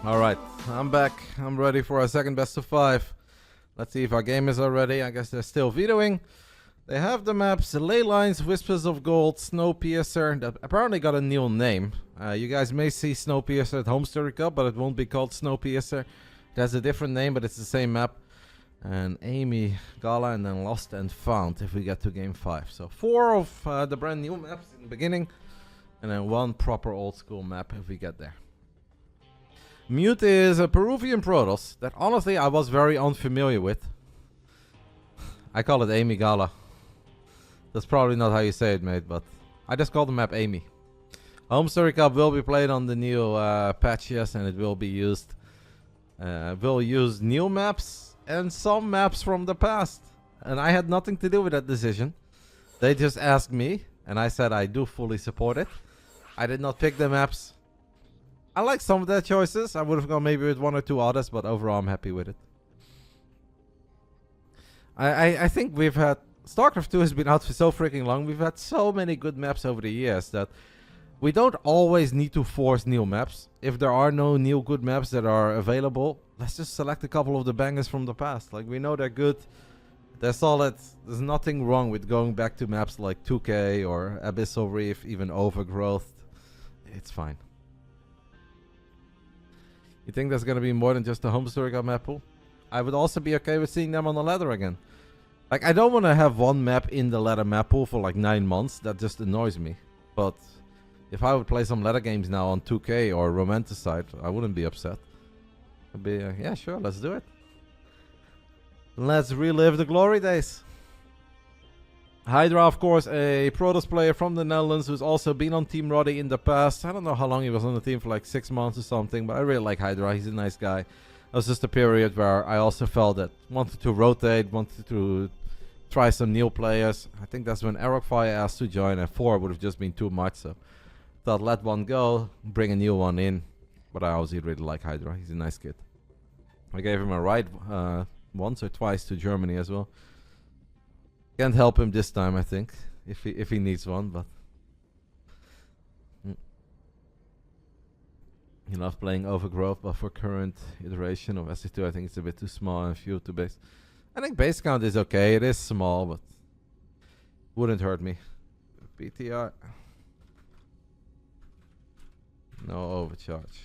Alright, I'm back. I'm ready for our second best of 5. Let's see if our game is already. I guess they're still vetoing. They have the maps, Ley Lines, Whispers of Gold, Snowpiercer. That apparently got a new name. You guys may see Snowpiercer at Home Story Cup, but it won't be called Snowpiercer. It has a different name, but it's the same map. And Amy, Gala, and then Lost and Found if we get to game 5. So 4 of the brand new maps in the beginning. And then 1 proper old school map if we get there. Mute is a Peruvian Protoss that honestly I was very unfamiliar with. I call it Amy Gala. That's probably not how you say it, mate, but I just call the map Amy. Home Story Cup will be played on the new patch, yes, and it will be used. We'll use new maps and some maps from the past. And I had nothing to do with that decision. They just asked me, and I said I do fully support it. I did not pick the maps. I like some of their choices. I would have gone maybe with 1 or 2 others, but overall I'm happy with it. I think we've had... Starcraft 2 has been out for so freaking long. We've had so many good maps over the years that we don't always need to force new maps. If there are no new good maps that are available, let's just select a couple of the bangers from the past. Like, we know they're good. They're solid. There's nothing wrong with going back to maps like 2K or Abyssal Reef, even Overgrowth. It's fine. You think there's going to be more than just a Home Story Cup map pool? I would also be okay with seeing them on the ladder again. Like, I don't want to have one map in the ladder map pool for like 9 months. That just annoys me. But if I would play some ladder games now on 2K or Romanticide, I wouldn't be upset. I'd be, yeah, sure, let's do it. Let's relive the glory days. HiGhDrA, of course, a Protoss player from the Netherlands who's also been on Team Roddy in the past. I don't know how long he was on the team, for like 6 months or something, but I really like HiGhDrA. He's a nice guy. It was just a period where I also felt that wanted to rotate, wanted to try some new players. I think that's when Ericfire asked to join, and 4 would have just been too much, so thought let one go, bring a new one in. But I obviously really like HiGhDrA. He's a nice kid. I gave him a ride once or twice to Germany as well. Can't help him this time, I think, if he needs one, but he loves playing Overgrowth, but for current iteration of SC2, I think it's a bit too small and few to base. I think base count is okay. It is small, but wouldn't hurt me. PTR, no overcharge,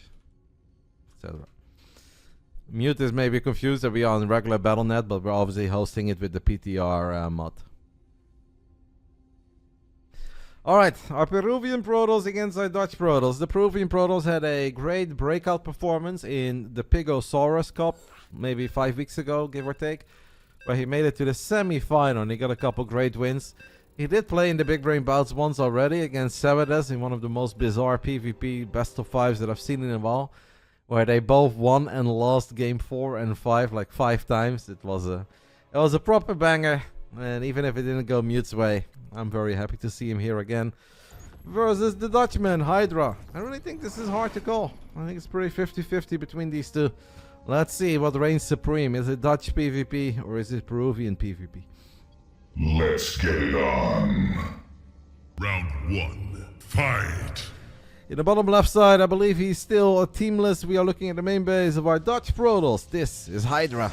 etc. Mute is maybe confused that we are on regular BattleNet, but we're obviously hosting it with the PTR mod. Alright, our Peruvian Protoss against our Dutch Protoss. The Peruvian Protoss had a great breakout performance in the Pigosaurus Cup, maybe 5 weeks ago, give or take, where he made it to the semi-final and he got a couple great wins. He did play in the Big Brain Bouts once already against Serral in one of the most bizarre PvP best of 5s that I've seen in a while, where they both won and lost game 4 and 5 like 5 times. It was a proper banger, and even if it didn't go Mute's way, I'm very happy to see him here again versus the Dutchman, HiGhDrA. I really think this is hard to call. I think it's pretty 50-50 between these two. Let's see what reigns supreme. Is it Dutch PvP or is it Peruvian PvP? Let's get it on. Round 1, fight! In the bottom left side, I believe he's still a teamless. We are looking at the main base of our Dutch Protoss. This is HiGhDrA.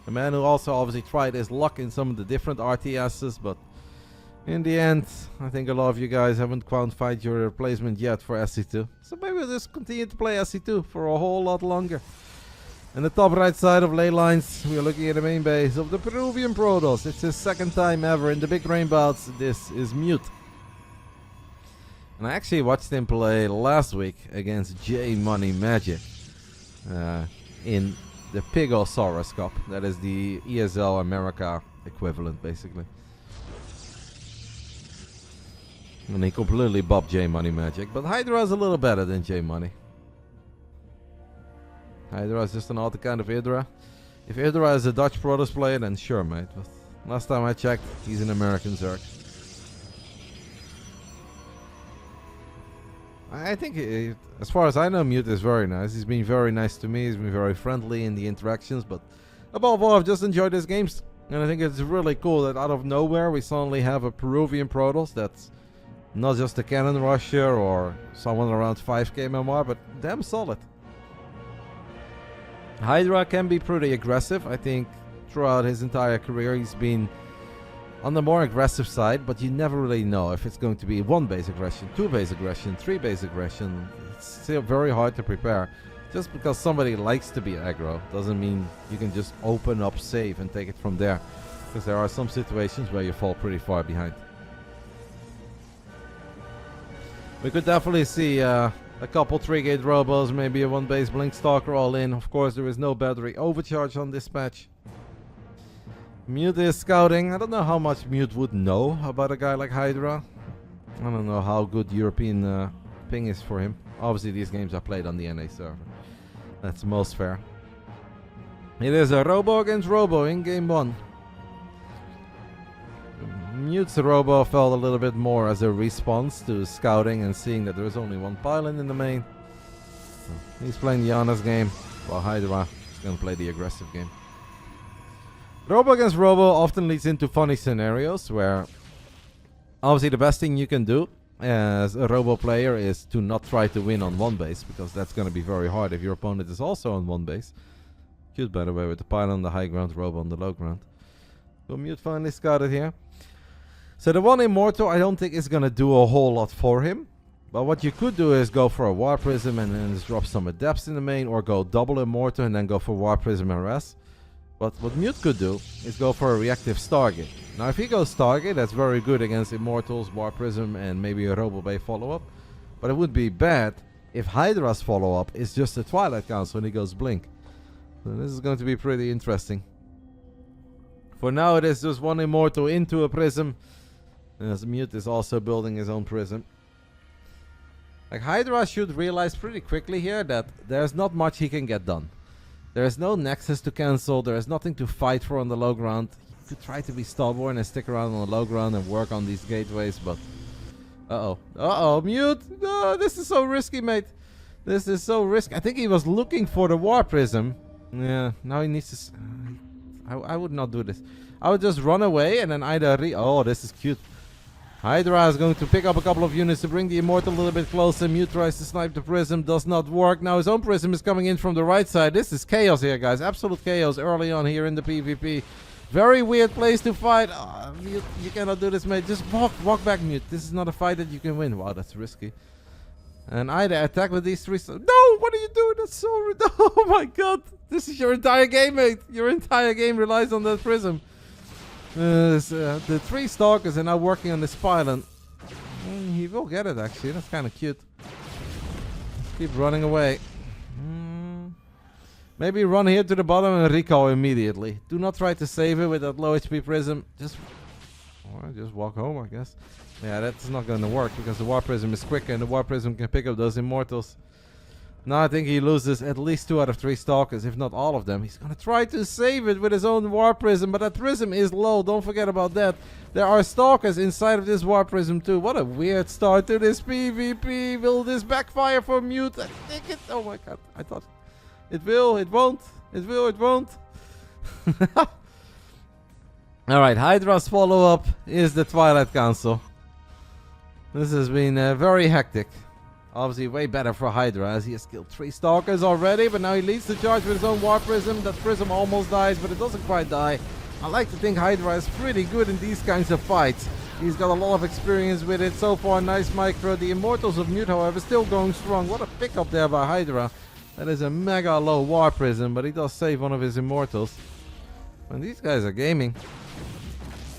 A man who also obviously tried his luck in some of the different RTSs, but in the end, I think a lot of you guys haven't quantified your replacement yet for SC2. So maybe we'll just continue to play SC2 for a whole lot longer. In the top right side of Ley Lines, we are looking at the main base of the Peruvian Protoss. It's his 2nd time ever in the Big Brain Bouts. This is Mute. And I actually watched him play last week against J Money Magic in the Pigosaurus Cup. That is the ESL America equivalent, basically. And he completely bopped J Money Magic. But HiGhDrA is a little better than J Money. HiGhDrA is just an alter kind of HiGhDrA. If HiGhDrA is a Dutch Protoss player, then sure, mate. But last time I checked, he's an American Zerg. I think, as far as I know, Mute is very nice. He's been very nice to me. He's been very friendly in the interactions. But above all, I've just enjoyed his games. And I think it's really cool that out of nowhere, we suddenly have a Peruvian Protoss that's Not just a cannon rusher or someone around 5k MMR, but damn solid. HiGhDrA can be pretty aggressive. I think throughout his entire career he's been on the more aggressive side, but you never really know if it's going to be 1 base aggression, 2 base aggression, 3 base aggression. It's still very hard to prepare. Just because somebody likes to be aggro doesn't mean you can just open up save and take it from there. Because there are some situations where you fall pretty far behind. We could definitely see a couple 3-gate robos, maybe a 1-base blink stalker all in. Of course, there is no battery overcharge on this patch. Mute is scouting. I don't know how much Mute would know about a guy like HiGhDrA. I don't know how good European ping is for him. Obviously, these games are played on the NA server. That's most fair. It is a robo against robo in game 1. Mute's robo felt a little bit more as a response to scouting and seeing that there is only 1 pylon in the main. So he's playing the honest game, while HiGhDrA is going to play the aggressive game. Robo against robo often leads into funny scenarios where obviously the best thing you can do as a robo player is to not try to win on 1 base, because that's going to be very hard if your opponent is also on 1 base. Cute, by the way, with the pylon on the high ground, robo on the low ground. So Mute finally scouted here. So the 1 Immortal I don't think is going to do a whole lot for him. But what you could do is go for a War Prism and then just drop some Adepts in the main, or go double Immortal and then go for War Prism and rest. But what Mute could do is go for a reactive Stargate. Now if he goes Stargate, that's very good against Immortals, War Prism and maybe a Robo Bay follow-up. But it would be bad if HiGhDrA's follow-up is just a Twilight Council and he goes Blink. So this is going to be pretty interesting. For now it is just 1 Immortal into a Prism. As Mute is also building his own Prism. Like HiGhDrA should realize pretty quickly here that there's not much he can get done. There is no Nexus to cancel, there is nothing to fight for on the low ground. He could try to be stubborn and stick around on the low ground and work on these gateways, but... Uh-oh, Mute! No, this is so risky, mate. This is so risky. I think he was looking for the War Prism. Yeah, now he needs to... I would not do this. I would just run away and then either oh, this is cute. HiGhDrA is going to pick up a couple of units to bring the Immortal a little bit closer. Mute tries to snipe the Prism, does not work. Now his own Prism is coming in from the right side. This is chaos here, guys. Absolute chaos early on here in the PvP. Very weird place to fight. Oh, Mute, you cannot do this, mate. Just walk back, Mute. This is not a fight that you can win. Wow, that's risky. And either attack with these 3... No, what are you doing? That's so... Oh my god. This is your entire game, mate. Your entire game relies on that Prism. The 3 Stalkers are now working on this pylon. He will get it, actually. That's kind of cute. Keep running away. Maybe run here to the bottom and recall immediately. Do not try to save it with that low HP Prism. Just walk home, I guess. Yeah, that's not going to work because the War Prism is quicker and the War Prism can pick up those Immortals. Now I think he loses at least 2 out of 3 Stalkers, if not all of them. He's going to try to save it with his own War Prism, but that Prism is low. Don't forget about that. There are Stalkers inside of this War Prism too. What a weird start to this PvP. Will this backfire for Mute? I think it... Oh my god. I thought... It will. It won't. It will. It won't. Alright, HiGhDrA's follow-up is the Twilight Council. This has been very hectic. Obviously way better for HiGhDrA as he has killed 3 Stalkers already, but now he leads the charge with his own War Prism. That Prism almost dies, but it doesn't quite die. I like to think HiGhDrA is pretty good in these kinds of fights. He's got a lot of experience with it so far. Nice micro. The Immortals of Mute, however, still going strong. What a pickup there by HiGhDrA. That is a mega low War Prism, but he does save one of his Immortals. And these guys are gaming.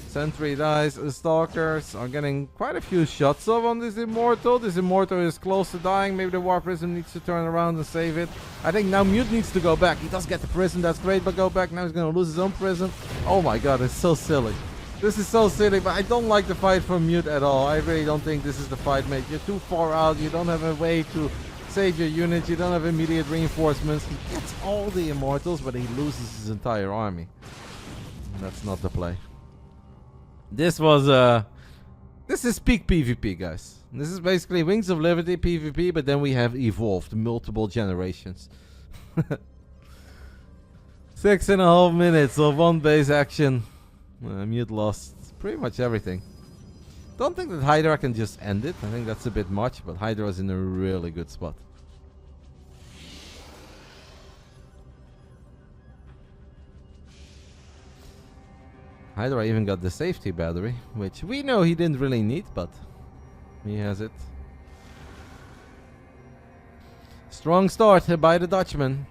Sentry dies. The Stalkers are getting quite a few shots off on this Immortal. This Immortal is close to dying. Maybe the War Prism needs to turn around and save it. I think now Mute needs to go back. He does get the Prism. That's great, but go back. Now he's going to lose his own Prism. Oh my god, it's so silly. This is so silly, but I don't like the fight for Mute at all. I really don't think this is the fight, mate. You're too far out. You don't have a way to save your units. You don't have immediate reinforcements. He gets all the Immortals, but he loses his entire army. And that's not the play. This was this is peak PvP, guys. This is basically Wings of Liberty PvP, but then we have evolved multiple generations. 6.5 minutes of 1 base action. Mute lost pretty much everything. Don't think that HiGhDrA can just end it. I think that's a bit much, but HiGhDrA is in a really good spot. HiGhDrA even got the safety battery, which we know he didn't really need, but he has it. Strong start by the Dutchman.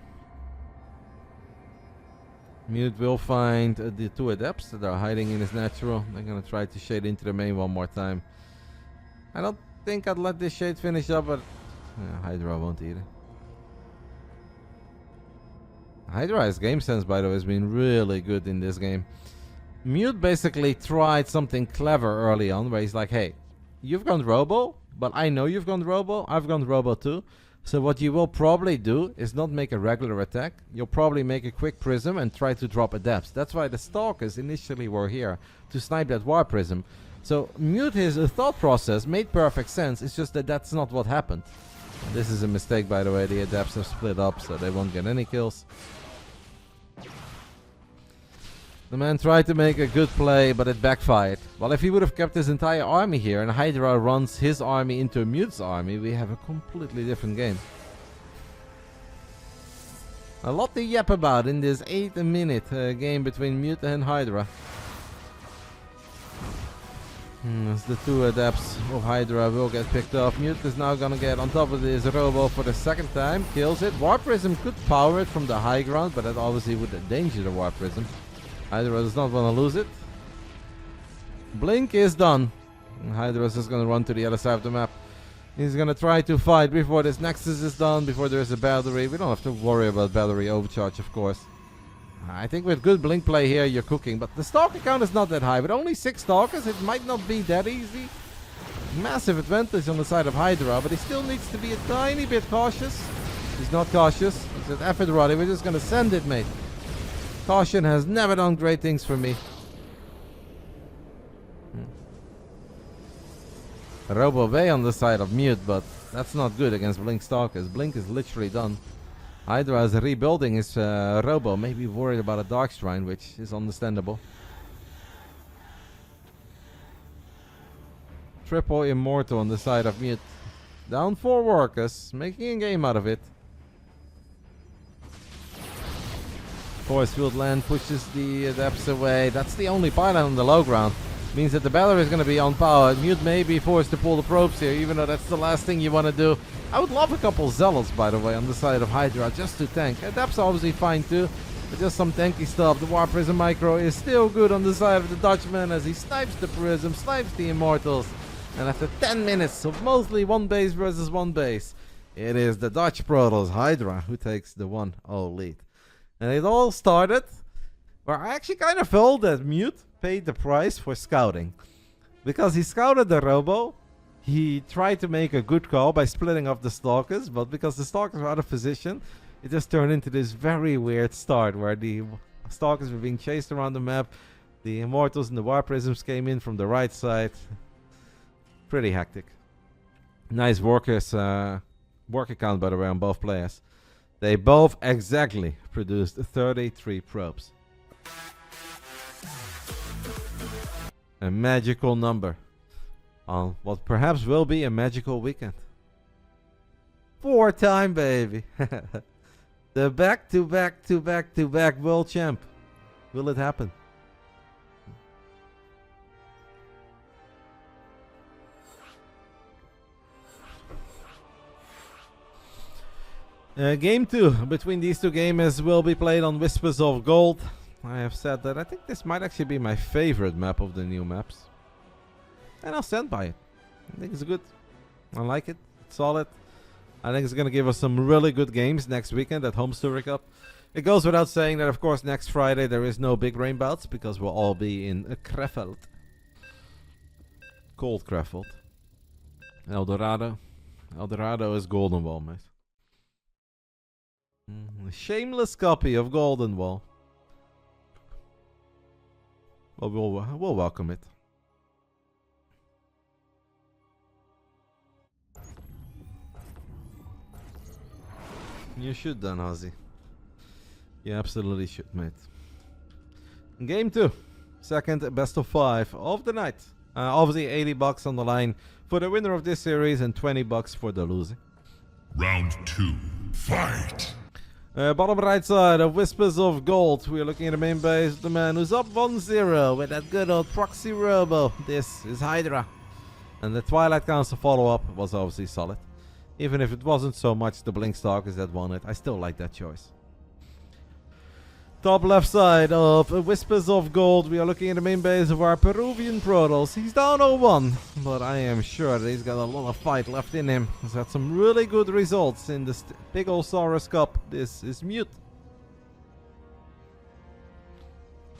Mute will find the two adepts that are hiding in his natural. They're gonna try to shade into the main one more time. I don't think I'd let this shade finish up, but HiGhDrA won't either. HiGhDRA's game sense, by the way, has been really good in this game. Mute basically tried something clever early on, where he's like, hey, you've gone Robo, but I know you've gone Robo, I've gone Robo too. So what you will probably do is not make a regular attack. You'll probably make a quick prism and try to drop adepts. That's why the Stalkers initially were here, to snipe that war prism. So Mute, his thought process made perfect sense, it's just that that's not what happened. This is a mistake, by the way. The adepts have split up, so they won't get any kills. The man tried to make a good play, but it backfired. Well, if he would have kept his entire army here and HiGhDrA runs his army into Mute's army, we have a completely different game. A lot to yap about in this 8-minute game between Mute and HiGhDrA. As the two adepts of HiGhDrA will get picked off. Mute is now gonna get on top of this Robo for the second time. Kills it. War Prism could power it from the high ground, but that obviously would endanger the War Prism. HiGhDrA does not want to lose it. Blink is done. HiGhDrA is just going to run to the other side of the map. He's going to try to fight before this Nexus is done, before there is a battery. We don't have to worry about battery overcharge, of course. I think with good Blink play here, you're cooking. But the Stalker count is not that high. With only 6 Stalkers, it might not be that easy. Massive advantage on the side of HiGhDrA, but he still needs to be a tiny bit cautious. He's not cautious. He said, F it, Roddy. We're just going to send it, mate. Caution has never done great things for me. Robo Bay on the side of Mute, but that's not good against Blink Stalkers. Blink is literally done. HiGhDrA is rebuilding his Robo, maybe worried about a Dark Shrine, which is understandable. Triple Immortal on the side of Mute. Down 4 workers, making a game out of it. Force Field Land pushes the adepts away. That's the only pylon on the low ground. Means that the battery is going to be on power. Mute may be forced to pull the probes here, even though that's the last thing you want to do. I would love a couple Zealots, by the way, on the side of HiGhDrA, just to tank. Adepts obviously fine too, but just some tanky stuff. The War Prism Micro is still good on the side of the Dutchman as he snipes the Prism, snipes the Immortals. And after 10 minutes of mostly one base versus one base, it is the Dutch Protoss HiGhDrA who takes the 1-0 lead. And it all started where I actually kind of felt that Mute paid the price for scouting. Because he scouted the Robo, he tried to make a good call by splitting up the Stalkers, but because the Stalkers were out of position, it just turned into this very weird start where the Stalkers were being chased around the map, the Immortals and the War Prisms came in from the right side. Pretty hectic. Nice worker count, by the way, on both players. They both exactly produced 33 probes. A magical number on what perhaps will be a magical weekend. 4-time, baby. The back-to-back world champ. Will it happen? Game 2 between these two gamers will be played on Whispers of Gold. I have said that I think this might actually be my favorite map of the new maps. And I'll stand by it. I think it's good. I like it. It's solid. I think it's going to give us some really good games next weekend at Home Story Cup. It goes without saying that, of course, next Friday there is no Big Brain Bouts because we'll all be in Krefeld. Cold Krefeld. El Dorado. El Dorado is Golden Wall, mate. A shameless copy of Golden Wall. But we'll welcome it. You should then, Ozzy. You absolutely should, mate. Game 2. Second best of 5 of the night. Obviously 80 bucks on the line for the winner of this series and 20 bucks for the loser. Round 2. Fight! Bottom right side of Whispers of Gold. We are looking at the main base. The man who's up 1-0 with that good old proxy robo. This is HiGhDrA. And the Twilight Council follow-up was obviously solid. Even if it wasn't so much the Blink Stalkers that won it, I still like that choice. Top left side of Whispers of Gold. We are looking at the main base of our Peruvian Protoss. He's down 0-1, but I am sure that he's got a lot of fight left in him. He's had some really good results in this big old Saurus Cup. This is Mute.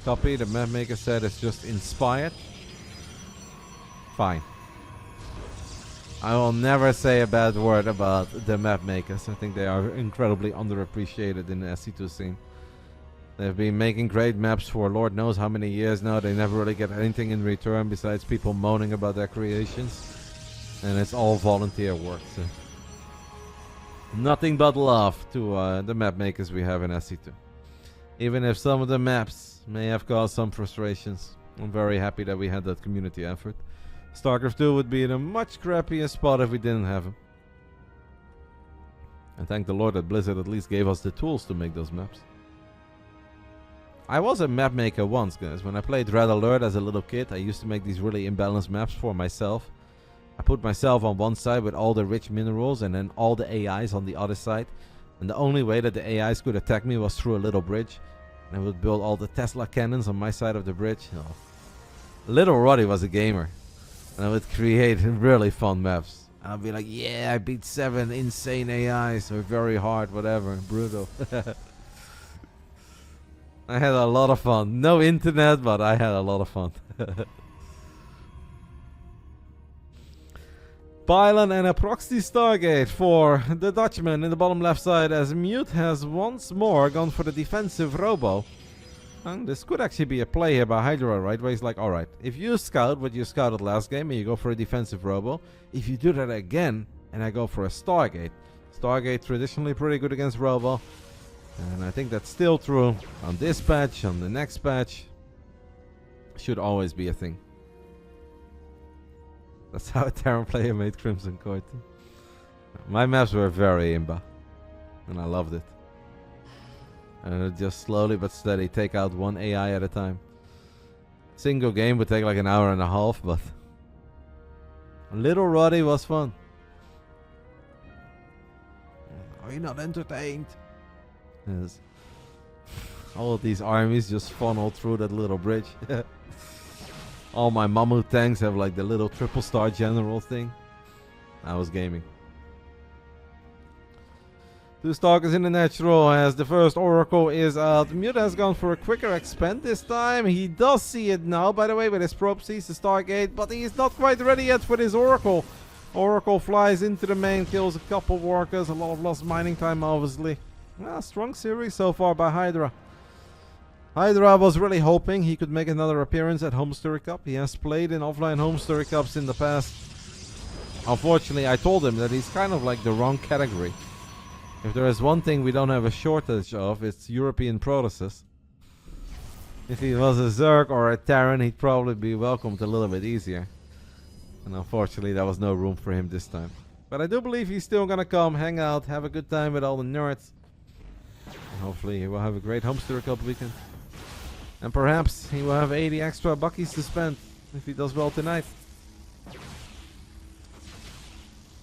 Copy, the map maker said it's just inspired. Fine. I will never say a bad word about the map makers. I think they are incredibly underappreciated in the SC2 scene. They've been making great maps for Lord knows how many years now. They never really get anything in return besides people moaning about their creations. And it's all volunteer work. So. Nothing but love to the map makers we have in SC2. Even if some of the maps may have caused some frustrations, I'm very happy that we had that community effort. Starcraft 2 would be in a much crappier spot if we didn't have him. And thank the Lord that Blizzard at least gave us the tools to make those maps. I was a map maker once, guys. When I played Red Alert as a little kid, I used to make these really imbalanced maps for myself. I put myself on one side with all the rich minerals and then all the AIs on the other side. And the only way that the AIs could attack me was through a little bridge. And I would build all the Tesla cannons on my side of the bridge. Oh. Little Roddy was a gamer. And I would create really fun maps. I'd be like, yeah, I beat 7 insane AIs. Or very hard, whatever. Brutal. I had a lot of fun. No internet, but I had a lot of fun. Pylon and a proxy Stargate for the Dutchman in the bottom left side as Mute has once more gone for the defensive robo. And this could actually be a play here by HiGhDrA, right? Where he's like, alright, if you scout what you scouted last game and you go for a defensive robo, if you do that again and I go for a Stargate. Stargate traditionally pretty good against robo. And I think that's still true on this patch, on the next patch. Should always be a thing. That's how a Terran player made Crimson Court. My maps were very imba. And I loved it. And it just slowly but steady take out one AI at a time. Single game would take like an hour and a half, but Little Roddy was fun. Are you not entertained? Yes. All of these armies just funneled through that little bridge. All my Mammoth tanks have like the little triple star general thing. I was gaming. 2 Stalkers in the natural as the first Oracle is out. Mute has gone for a quicker expand this time. He does see it now, by the way, with his prop sees the Stargate, but he is not quite ready yet for his Oracle. Oracle flies into the main, kills a couple workers, a lot of lost mining time obviously. Strong series so far by HiGhDrA. HiGhDrA was really hoping he could make another appearance at Home Story Cup. He has played in offline Home Story Cups in the past. Unfortunately, I told him that he's kind of like the wrong category. If there is one thing we don't have a shortage of, it's European Protosses. If he was a Zerg or a Terran, he'd probably be welcomed a little bit easier. And unfortunately, there was no room for him this time. But I do believe he's still gonna come, hang out, have a good time with all the nerds. And hopefully he will have a great Home Story Cup weekend. And perhaps he will have 80 extra buckies to spend if he does well tonight.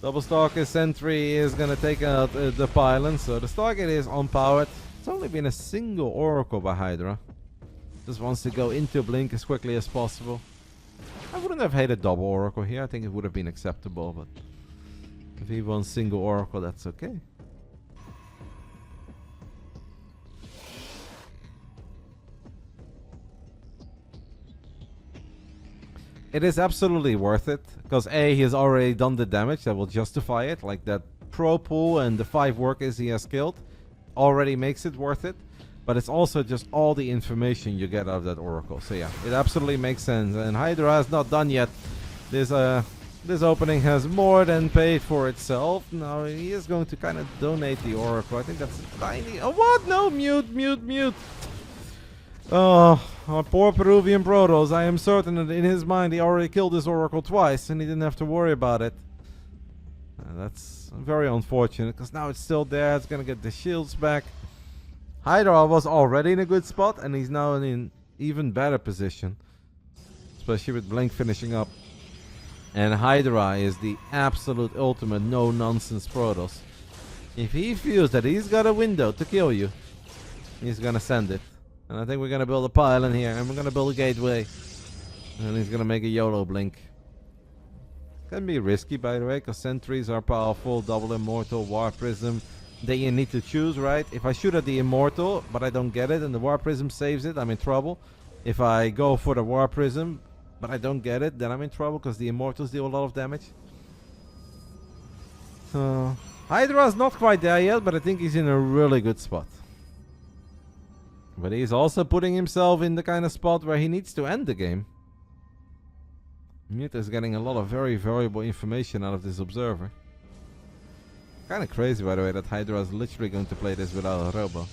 Double Stalker Sentry is gonna take out the pylon, so the Stargate is unpowered. It's only been a single Oracle by HiGhDrA. Just wants to go into Blink as quickly as possible. I wouldn't have hated double Oracle here, I think it would have been acceptable, but if he wants single Oracle, that's okay. It is absolutely worth it, because A, he has already done the damage that will justify it, like that pro pool and the 5 workers he has killed already makes it worth it, but it's also just all the information you get out of that Oracle. So yeah, it absolutely makes sense, and HiGhDrA is not done yet. This opening has more than paid for itself. Now he is going to kind of donate the Oracle. I think that's tiny. Oh, what? No, mute. Oh, our poor Peruvian Protoss. I am certain that in his mind he already killed this Oracle twice and he didn't have to worry about it. That's very unfortunate because now it's still there. It's gonna get the shields back. HiGhDrA was already in a good spot and he's now in an even better position. Especially with Blink finishing up. And HiGhDrA is the absolute ultimate no-nonsense Protoss. If he feels that he's got a window to kill you, he's gonna send it. And I think we're gonna build a pylon here and we're gonna build a gateway. And he's gonna make a YOLO Blink. Can be risky, by the way, because sentries are powerful, double immortal, war prism. Then you need to choose, right? If I shoot at the immortal, but I don't get it, and the war prism saves it, I'm in trouble. If I go for the war prism, but I don't get it, then I'm in trouble, because the immortals deal a lot of damage. So, HiGhDrA's not quite there yet, but I think he's in a really good spot. But he's also putting himself in the kind of spot where he needs to end the game. Mute is getting a lot of very valuable information out of this observer. Kind of crazy, by the way, that HiGhDrA is literally going to play this without a robo.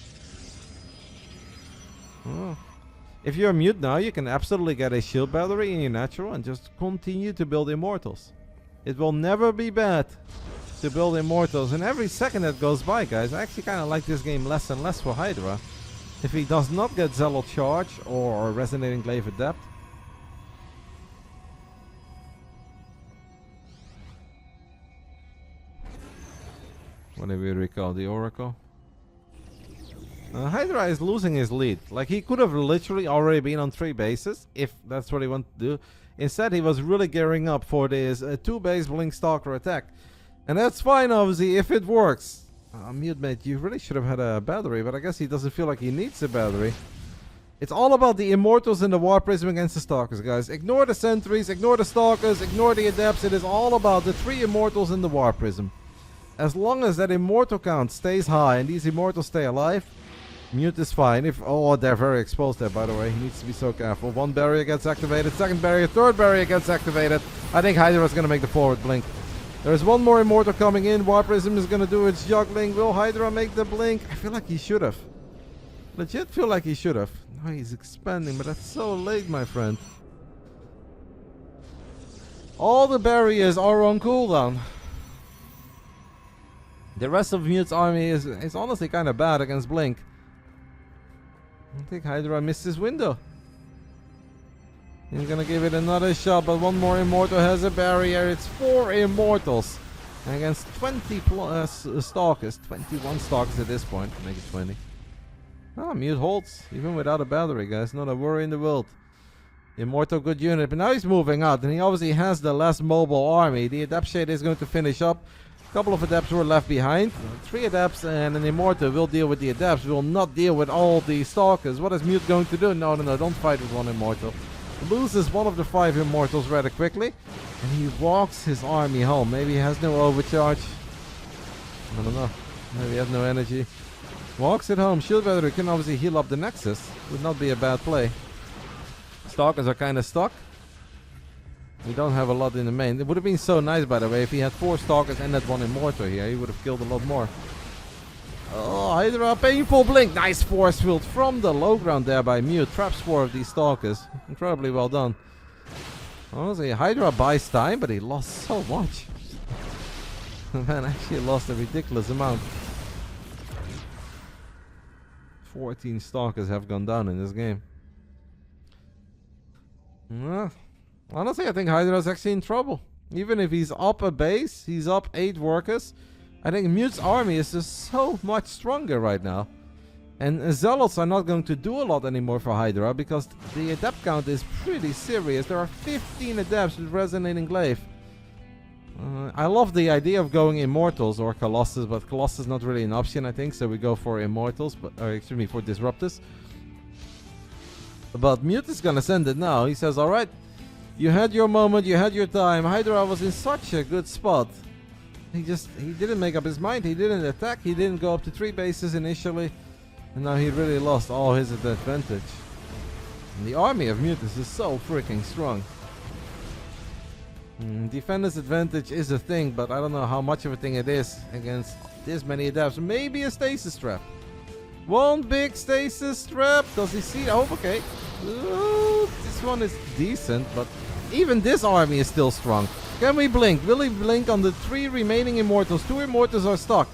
Oh. If you're Mute now, you can absolutely get a shield battery in your natural and just continue to build immortals. It will never be bad to build immortals, and every second that goes by, guys, I actually kind of like this game less and less for HiGhDrA. If he does not get Zealot Charge or Resonating Glaive Adept, what do we recall? The Oracle? HiGhDrA is losing his lead. Like, he could have literally already been on 3 bases, if that's what he wanted to do. Instead, he was really gearing up for this 2-base Blink Stalker attack. And that's fine, obviously, if it works. Mute mate, you really should have had a battery, but I guess he doesn't feel like he needs a battery. It's all about the Immortals and the War Prism against the Stalkers, guys. Ignore the Sentries, ignore the Stalkers, ignore the Adepts. It is all about the 3 Immortals and the War Prism. As long as that Immortal count stays high and these Immortals stay alive, Mute is fine. Oh, they're very exposed there, by the way. He needs to be so careful. 1 barrier gets activated, 2nd barrier, 3rd barrier gets activated. I think HiGhDrA is going to make the forward blink. There's 1 more Immortal coming in. War Prism is going to do its juggling. Will HiGhDrA make the blink? I feel like he should have. Legit feel like he should have. No, he's expanding, but that's so late, my friend. All the barriers are on cooldown. The rest of Mute's army is honestly kind of bad against Blink. I think HiGhDrA missed his window. He's gonna give it another shot, but 1 more Immortal has a barrier. It's 4 Immortals against 20 plus Stalkers. 21 Stalkers at this point. Make it 20. Ah, Mute holds, even without a battery, guys. Not a worry in the world. Immortal, good unit. But now he's moving out, and he obviously has the less mobile army. The Adept Shade is going to finish up. A couple of Adepts were left behind. 3 Adepts and an Immortal will deal with the Adepts. Will not deal with all the Stalkers. What is Mute going to do? No, don't fight with 1 Immortal. Loses 1 of the 5 Immortals rather quickly. And he walks his army home. Maybe he has no overcharge. I don't know. Maybe he has no energy. Walks it home. Shield Battery can obviously heal up the Nexus. Would not be a bad play. Stalkers are kind of stuck. We don't have a lot in the main. It would have been so nice, by the way, if he had 4 Stalkers and that 1 Immortal here. He would have killed a lot more. Oh, HiGhDrA, painful blink. Nice force field from the low ground there by Mute. Traps 4 of these Stalkers. Incredibly well done. Honestly, HiGhDrA buys time, but he lost so much. Man, actually lost a ridiculous amount. 14 Stalkers have gone down in this game. Honestly, I think HiGhDrA is actually in trouble. Even if he's up a base, he's up 8 workers. I think Mute's army is just so much stronger right now. And Zealots are not going to do a lot anymore for HiGhDrA because the Adept count is pretty serious. There are 15 Adepts with Resonating Glaive. I love the idea of going Immortals or Colossus, but Colossus is not really an option, I think. So we go for Immortals, excuse me, for Disruptors. But Mute is gonna send it now. He says, alright, you had your moment, you had your time. HiGhDrA was in such a good spot. He didn't make up his mind. He didn't attack. He didn't go up to 3 bases initially. And now he really lost all his advantage. And the army of Mutus is so freaking strong. Defender's advantage is a thing, but I don't know how much of a thing it is against this many Adepts. Maybe a stasis trap. One big stasis trap. Does he see? Oh, okay. Ooh, this one is decent, but even this army is still strong. Can we blink? Will he blink on the 3 remaining immortals? 2 immortals are stuck.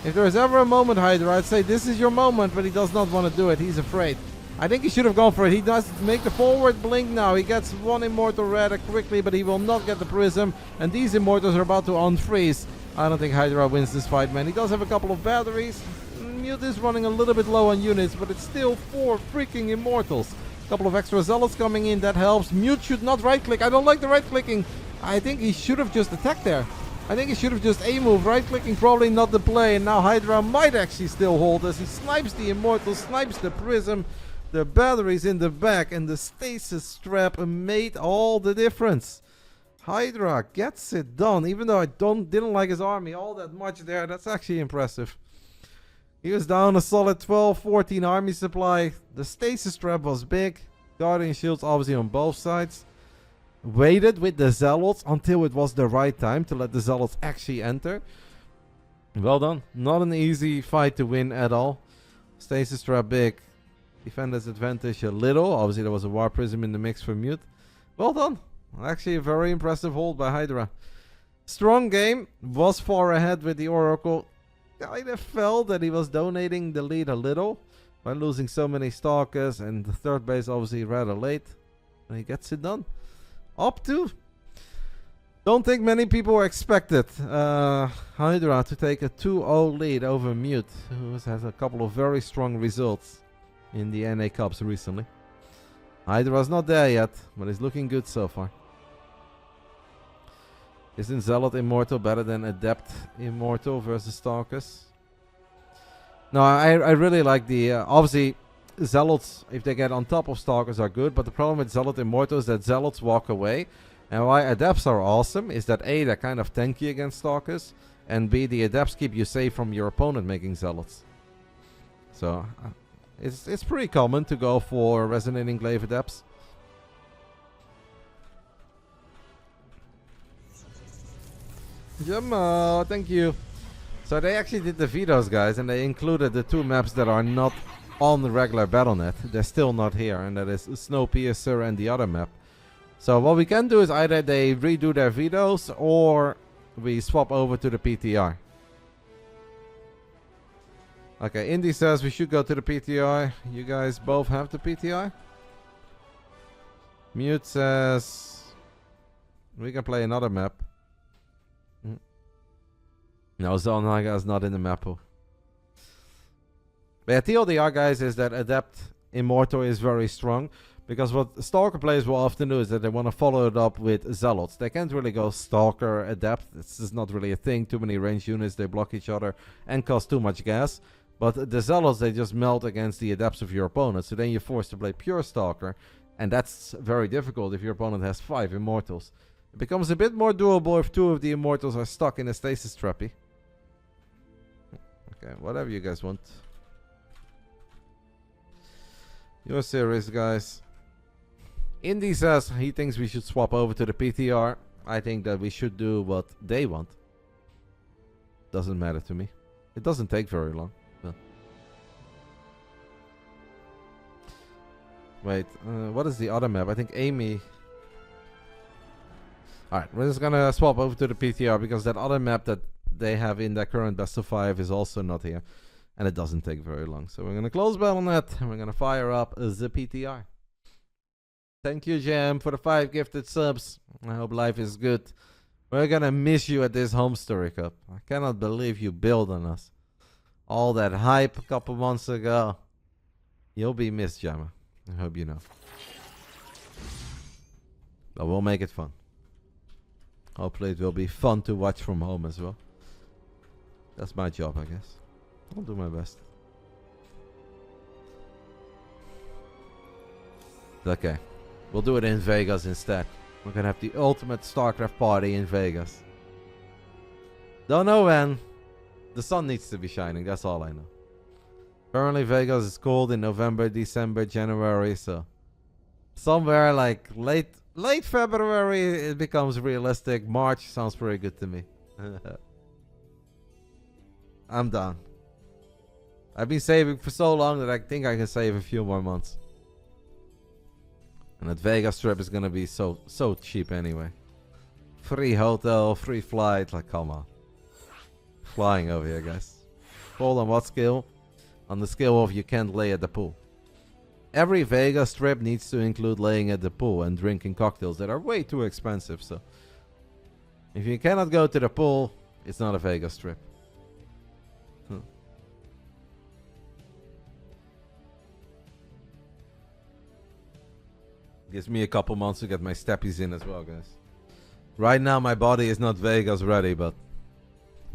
If there is ever a moment, HiGhDrA, I'd say this is your moment, but he does not want to do it. He's afraid. I think he should have gone for it. He does make the forward blink now. He gets 1 immortal rather quickly, but he will not get the prism. And these immortals are about to unfreeze. I don't think HiGhDrA wins this fight, man. He does have a couple of batteries. Mute is running a little bit low on units, but it's still 4 freaking immortals. A couple of extra zealots coming in. That helps. Mute should not right-click. I don't like the right-clicking. I think he should have just attacked there. I think he should have just A-move. Right-clicking probably not the play. And now HiGhDrA might actually still hold as he snipes the immortal, snipes the prism. The batteries in the back and the stasis strap made all the difference. HiGhDrA gets it done. Even though I didn't like his army all that much there. That's actually impressive. He was down a solid 12-14 army supply. The stasis trap was big. Guardian shields obviously on both sides. Waited with the zealots until it was the right time to let the zealots actually enter. Well done. Not an easy fight to win at all. Stasis trap big. Defender's advantage a little. Obviously there was a war prism in the mix for Mute. Well done. Actually a very impressive hold by HiGhDrA. Strong game. Was far ahead with the Oracle. Kind of felt that he was donating the lead a little by losing so many Stalkers, and the third base obviously rather late. And he gets it done. Up to. Don't think many people expected HiGhDrA to take a 2-0 lead over Mute, who has had a couple of very strong results in the NA Cups recently. HiGhDra's not there yet, but he's looking good so far. Isn't Zealot Immortal better than Adept Immortal versus Stalkers? No, I really like the... obviously, Zealots, if they get on top of Stalkers, are good. But the problem with Zealot Immortal is that Zealots walk away. And why Adepts are awesome is that A, they're kind of tanky against Stalkers. And B, the Adepts keep you safe from your opponent making Zealots. So, it's pretty common to go for Resonating Glaive Adepts. Jamal, thank you. So they actually did the vetoes, guys, and they included the 2 maps that are not on the regular BattleNet. They're still not here, and that is Snowpiercer and the other map. So what we can do is either they redo their vetoes or we swap over to the PTR. Okay, Indy says we should go to the PTR. You guys both have the PTR? Mute says we can play another map. No, Zonhaga is not in the map pool. But yeah, TLDR, guys, is that Adept Immortal is very strong. Because what Stalker players will often do is that they want to follow it up with Zealots. They can't really go Stalker Adept. This is not really a thing. Too many ranged units, they block each other and cost too much gas. But the Zealots, they just melt against the Adepts of your opponent. So then you're forced to play pure Stalker. And that's very difficult if your opponent has 5 Immortals. It becomes a bit more doable if 2 of the Immortals are stuck in a Stasis Trappy. Okay, whatever you guys want. You're serious, guys. Indy says he thinks we should swap over to the PTR. I think that we should do what they want. Doesn't matter to me. It doesn't take very long. But. Wait, what is the other map? I think Amy... Alright, we're just gonna swap over to the PTR because that other map that they have in their current best of 5 is also not here. And it doesn't take very long. So we're going to close BattleNet and we're going to fire up the PTR. Thank you, Jam, for the 5 gifted subs. I hope life is good. We're going to miss you at this Home Story Cup. I cannot believe you built on us. All that hype a couple months ago. You'll be missed, Jammer. I hope you know. But we'll make it fun. Hopefully it will be fun to watch from home as well. That's my job, I guess. I'll do my best. Okay. We'll do it in Vegas instead. We're gonna have the ultimate Starcraft party in Vegas. Don't know when. The sun needs to be shining, that's all I know. Apparently Vegas is cold in November, December, January, so... somewhere like late February it becomes realistic. March sounds pretty good to me. I'm done. I've been saving for so long that I think I can save a few more months. And that Vegas trip is gonna be so cheap anyway. Free hotel, free flight, like come on. Flying over here, guys. Hold on, what skill? On the skill of you can't lay at the pool. Every Vegas trip needs to include laying at the pool and drinking cocktails that are way too expensive, so... If you cannot go to the pool, it's not a Vegas trip. Gives me a couple months to get my steppies in as well, guys. Right now my body is not Vegas ready, but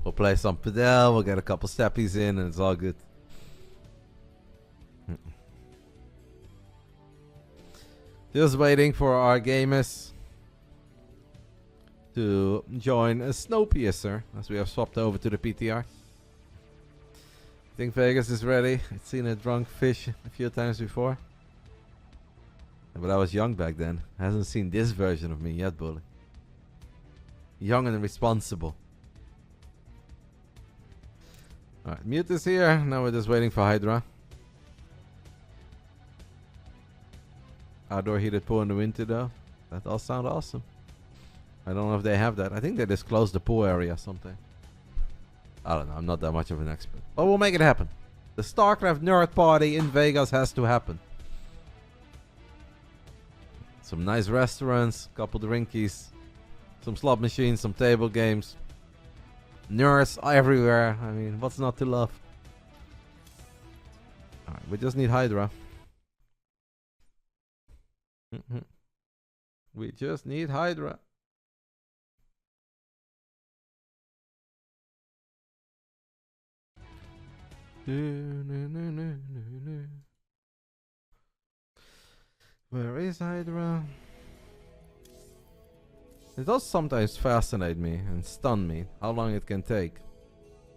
we'll play some padel, we'll get a couple steppies in, and it's all good. Just waiting for our gamers to join a Snowpiercer as we have swapped over to the PTR. I think Vegas is ready. I've seen a drunk fish a few times before. But I was young back then. Hasn't seen this version of me yet, bully. Young and responsible. Alright, mute is here. Now we're just waiting for HiGhDrA. Outdoor heated pool in the winter though. That all sound awesome. I don't know if they have that. I think they just closed the pool area or something. I don't know. I'm not that much of an expert. But we'll make it happen. The Starcraft nerd party in Vegas has to happen. Some nice restaurants, couple drinkies, some slot machines, some table games. Nerds everywhere. I mean, what's not to love? Alright, we just need HiGhDrA. We just need HiGhDrA. Where is HiGhDrA? It does sometimes fascinate me and stun me how long it can take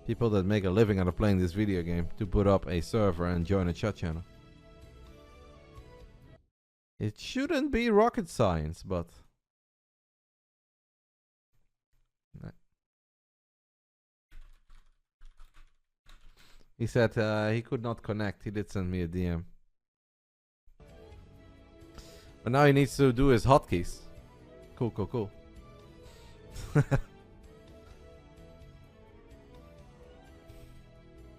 people that make a living out of playing this video game to put up a server and join a chat channel. It shouldn't be rocket science, but... He said he could not connect. He did send me a DM. But now he needs to do his hotkeys. Cool, cool, cool.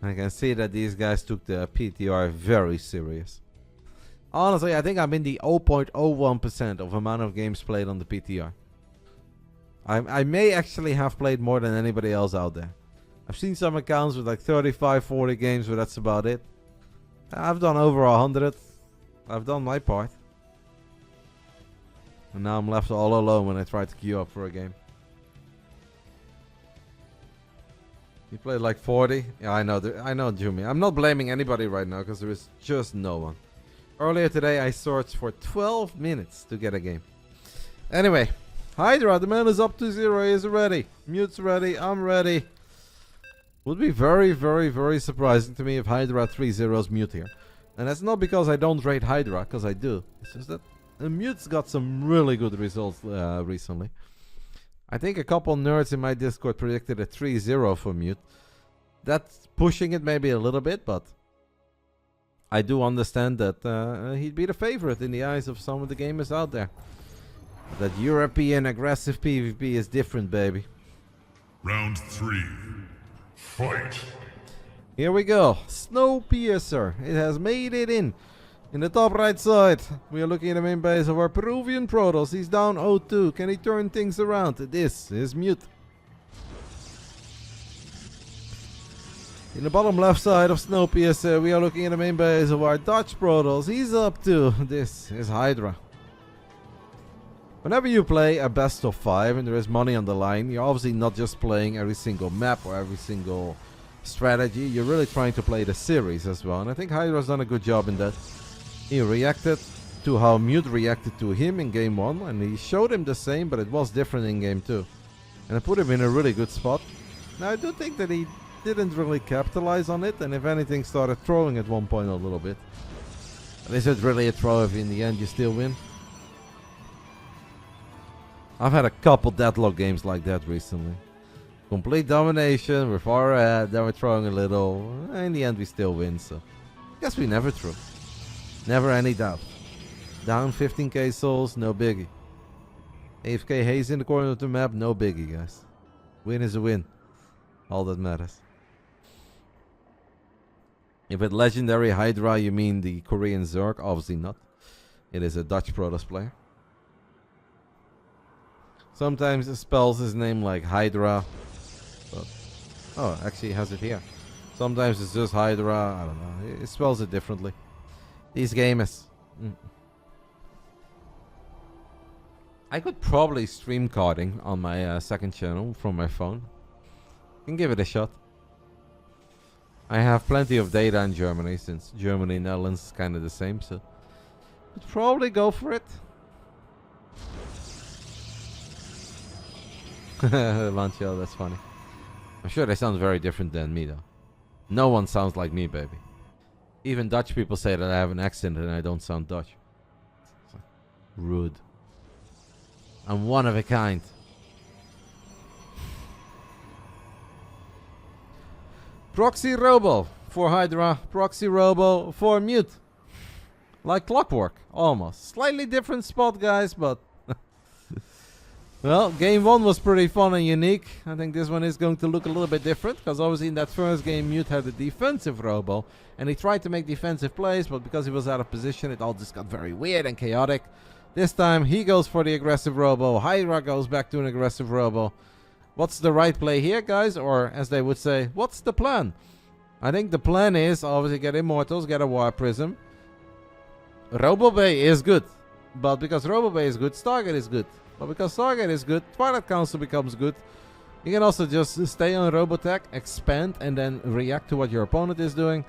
I can see that these guys took the PTR very serious. Honestly, I think I'm in the 0.01% of amount of games played on the PTR. I may actually have played more than anybody else out there. I've seen some accounts with like 35, 40 games, but that's about it. I've done over 100. I've done my part. And now I'm left all alone when I try to queue up for a game. You played like 40? Yeah, I know, Jimmy. I'm not blaming anybody right now because there is just no one. Earlier today I searched for 12 minutes to get a game. Anyway, HiGhDrA, the man is up to 0. He is ready. Mute's ready. I'm ready. Would be very, very, very surprising to me if HiGhDrA 3-0's mute here. And that's not because I don't rate HiGhDrA, because I do. It's just that Mute's got some really good results recently. I think a couple nerds in my Discord predicted a 3-0 for Mute. That's pushing it maybe a little bit, but I do understand that he'd be the favorite in the eyes of some of the gamers out there. That European aggressive PvP is different, baby. Round 3. Fight! Here we go. Snowpiercer. It has made it in. In the top right side, we are looking at the main base of our Peruvian Protoss. He's down 0-2. Can he turn things around? This is Mute. In the bottom left side of Snowpiercer, we are looking at the main base of our Dutch Protoss. He's up 2. This is HiGhDrA. Whenever you play a best of 5 and there is money on the line, you're obviously not just playing every single map or every single strategy. You're really trying to play the series as well. And I think HiGhDra's done a good job in that. He reacted to how Mute reacted to him in game 1. And he showed him the same, but it was different in game 2. And it put him in a really good spot. Now I do think that he didn't really capitalize on it. And if anything, started throwing at one point a little bit. But is it really a throw if in the end you still win? I've had a couple deadlock games like that recently. Complete domination. We're far ahead. Then we're throwing a little. In the end, we still win. So, guess we never threw. Never any doubt. Down 15k souls, no biggie. AFK haze in the corner of the map, no biggie, guys. Win is a win. All that matters. If it's legendary HiGhDrA, you mean the Korean Zerg? Obviously not. It is a Dutch Protoss player. Sometimes it spells his name like HiGhDrA. But, oh, actually he has it here. Sometimes it's just HiGhDrA. I don't know. It spells it differently. These gamers. I could probably stream carding on my second channel from my phone. Can give it a shot. I have plenty of data in Germany, since Germany and Netherlands is kind of the same, so could probably go for it. Lancio, that's funny. I'm sure they sound very different than me, though. No one sounds like me, baby. Even Dutch people say that I have an accent and I don't sound Dutch. Rude. I'm one of a kind. Proxy Robo for HiGhDrA. Proxy Robo for Mute. Like clockwork, almost. Slightly different spot, guys, but... Well, game 1 was pretty fun and unique. I think this one is going to look a little bit different, because obviously in that first game Mute had a defensive Robo, and he tried to make defensive plays, but because he was out of position, it all just got very weird and chaotic. This time he goes for the aggressive Robo. HiGhDrA goes back to an aggressive Robo. What's the right play here, guys? Or as they would say, what's the plan? I think the plan is obviously get Immortals, get a War Prism. Robo Bay is good. But because Robo Bay is good, Stargate is good. But because Stargate is good, Twilight Council becomes good. You can also just stay on Robotech, expand, and then react to what your opponent is doing.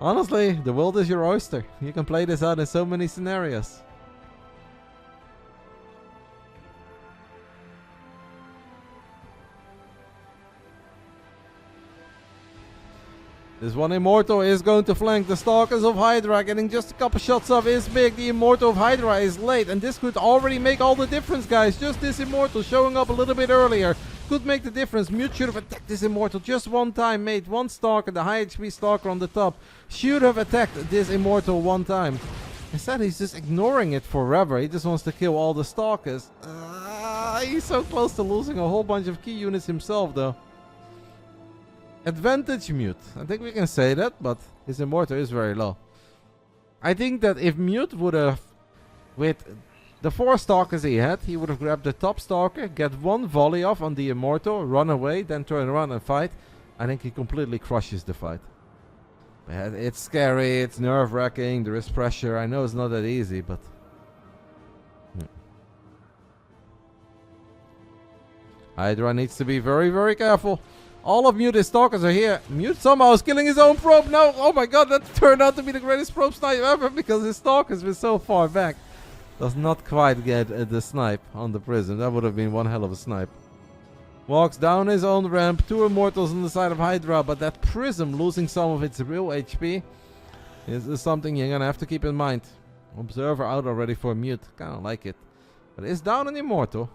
Honestly, the world is your oyster. You can play this out in so many scenarios. This one Immortal is going to flank the Stalkers of HiGhDrA, getting just a couple shots off is big. The Immortal of HiGhDrA is late, and this could already make all the difference, guys. Just this Immortal showing up a little bit earlier could make the difference. Mute should have attacked this Immortal just one time, made one Stalker, the high HP Stalker on the top, should have attacked this Immortal one time. Instead, he's just ignoring it forever. He just wants to kill all the Stalkers. He's so close to losing a whole bunch of key units himself, though. Advantage Mute. I think we can say that, but his Immortal is very low. I think that if Mute would have, with the 4 Stalkers he had, he would have grabbed the top Stalker, get one volley off on the Immortal, run away, then turn around and fight. I think he completely crushes the fight. But it's scary, it's nerve-wracking, there is pressure. I know it's not that easy, but... HiGhDrA needs to be very, very careful. All of Mute's Stalkers are here. Mute somehow is killing his own probe. No, oh my god, that turned out to be the greatest probe snipe ever because his Stalkers were so far back. Does not quite get the snipe on the Prism. That would have been one hell of a snipe. Walks down his own ramp. 2 Immortals on the side of HiGhDrA, but that Prism losing some of its real HP is something you're gonna have to keep in mind. Observer out already for Mute. Kinda like it. But it's down an Immortal.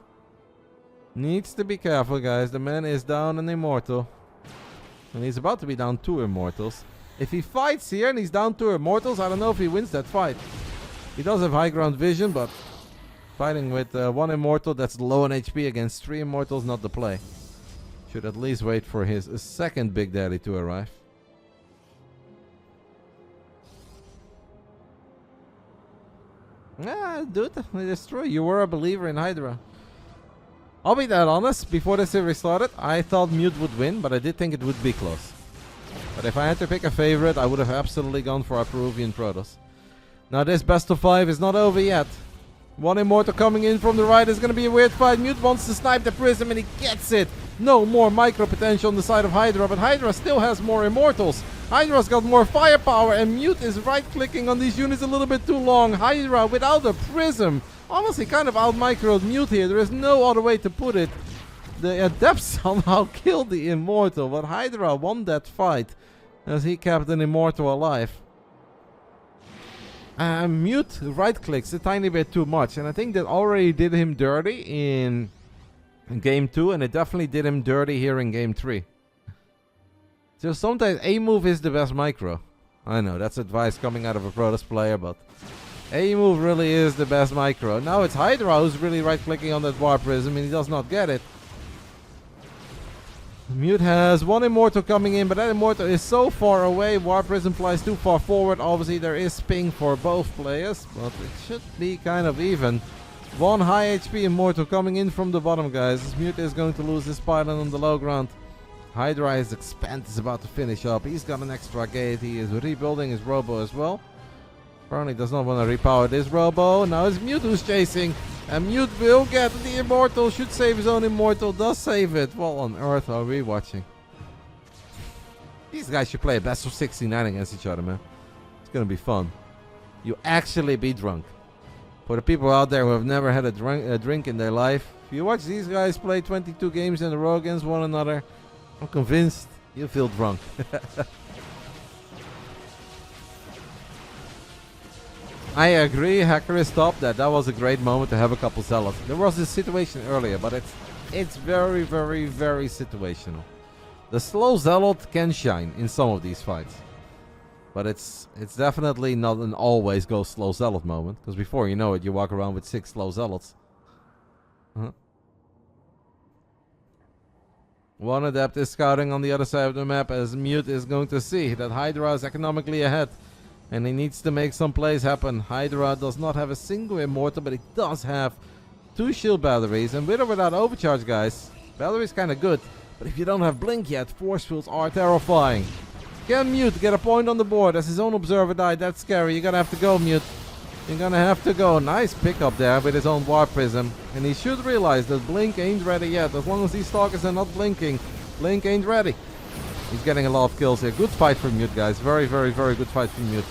Needs to be careful, guys. The man is down an Immortal. And he's about to be down 2 Immortals. If he fights here and he's down 2 Immortals, I don't know if he wins that fight. He does have high ground vision, but fighting with 1 Immortal that's low on HP against 3 Immortals, not the play. Should at least wait for his second Big Daddy to arrive. Yeah, dude, it is true. You were a believer in HiGhDrA. I'll be that honest, before the series started, I thought Mute would win, but I did think it would be close. But if I had to pick a favorite, I would have absolutely gone for a Peruvian Protoss. Now this best of 5 is not over yet. 1 Immortal coming in from the right is going to be a weird fight. Mute wants to snipe the Prism and he gets it. No more micro potential on the side of HiGhDrA, but HiGhDrA still has more Immortals. HiGhDrA's got more firepower and Mute is right-clicking on these units a little bit too long. HiGhDrA without a Prism. Honestly, kind of out-microed Mute here. There is no other way to put it. The Adept somehow killed the Immortal, but HiGhDrA won that fight as he kept an Immortal alive. Mute right-clicks a tiny bit too much, and I think that already did him dirty in in game 2, and it definitely did him dirty here in game 3. So sometimes A move is the best micro. I know, that's advice coming out of a Protoss player, but A move really is the best micro. Now it's HiGhDrA who's really right-clicking on that War Prism, and he does not get it. Mute has one Immortal coming in, but that Immortal is so far away. War Prism flies too far forward. Obviously, there is ping for both players, but it should be kind of even. One high HP Immortal coming in from the bottom, guys. Mute is going to lose his pylon on the low ground. HiGhDrA, Expand is about to finish up. He's got an extra gate. He is rebuilding his Robo as well. Apparently does not want to repower this Robo. Now it's Mute who's chasing. And Mute will get the Immortal. Should save his own Immortal. Does save it. What on earth are we watching? These guys should play a best of 69 against each other, man. It's going to be fun. You actually be drunk. For the people out there who have never had a drink in their life, if you watch these guys play 22 games in a row against one another, I'm convinced you'll feel drunk. I agree, Hacker is top. That was a great moment to have a couple zealots. There was this situation earlier, but it's very, very, very situational. The slow zealot can shine in some of these fights, but it's definitely not an always go slow zealot moment, because before you know it, you walk around with 6 slow zealots. One adept is scouting on the other side of the map, as Mute is going to see that HiGhDrA is economically ahead. And he needs to make some plays happen. HiGhDrA does not have a single Immortal, but he does have 2 shield batteries. And with or without overcharge, guys, battery's kind of good. But if you don't have Blink yet, force fields are terrifying. Can Mute get a point on the board as his own observer died? That's scary. You're going to have to go, Mute. You're going to have to go. Nice pickup there with his own War Prism. And he should realize that Blink ain't ready yet. As long as these Stalkers are not blinking, Blink ain't ready. He's getting a lot of kills here. Good fight for Mute, guys. Very, very, very good fight for Mute.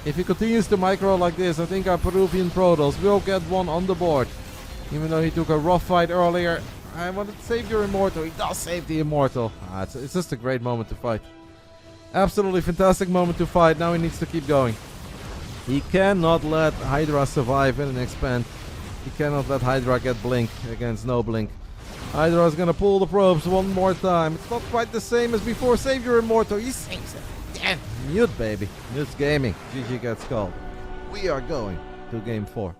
If he continues to micro like this, I think our Peruvian Protoss will get one on the board. Even though he took a rough fight earlier. I wanted to save your Immortal. He does save the Immortal. It's just a great moment to fight. Absolutely fantastic moment to fight. Now he needs to keep going. He cannot let HiGhDrA survive in an expand. He cannot let HiGhDrA get Blink against no Blink. HiGhDrA is going to pull the probes one more time. It's not quite the same as before. Save your Immortal. He saves it. Damn. Mute, baby. Mute's gaming. GG gets called. We are going to game 4.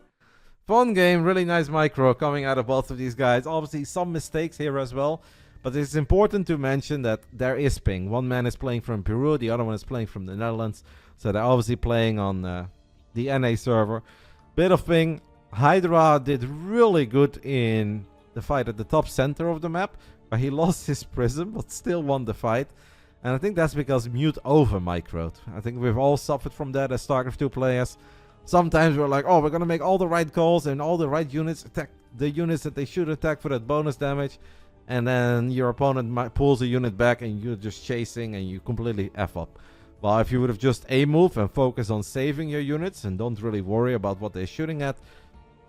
Fun game. Really nice micro coming out of both of these guys. Obviously, some mistakes here as well. But it's important to mention that there is ping. One man is playing from Peru. The other one is playing from the Netherlands. So they're obviously playing on the NA server. Bit of ping. HiGhDrA did really good in the fight at the top center of the map, where he lost his prism but still won the fight. And I think that's because Mute over microed. I think we've all suffered from that as StarCraft 2 players. Sometimes we're like, oh, we're going to make all the right calls and all the right units attack the units that they should attack for that bonus damage. And then your opponent pulls a unit back and you're just chasing and you completely F up. Well, if you would have just A-move and focus on saving your units and don't really worry about what they're shooting at,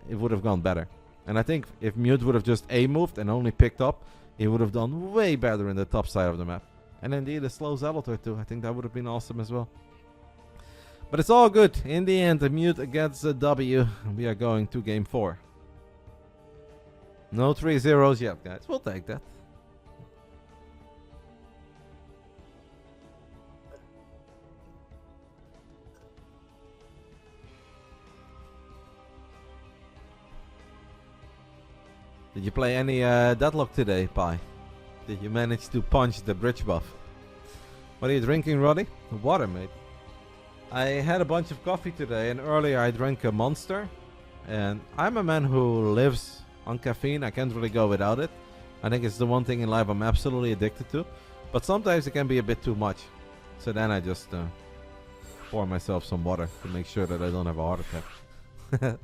it would have gone better. And I think if Mute would have just A-moved and only picked up, he would have done way better in the top side of the map. And indeed, a slow Zealot or two. I think that would have been awesome as well. But it's all good. In the end, the Mute gets a W. We are going to game 4. No 3-0s yet, guys. We'll take that. Did you play any Deadlock today, Pi? Did you manage to punch the bridge buff? What are you drinking, Roddy? Water, mate. I had a bunch of coffee today, and earlier I drank a Monster. And I'm a man who lives on caffeine. I can't really go without it. I think it's the one thing in life I'm absolutely addicted to. But sometimes it can be a bit too much. So then I just pour myself some water to make sure that I don't have a heart attack.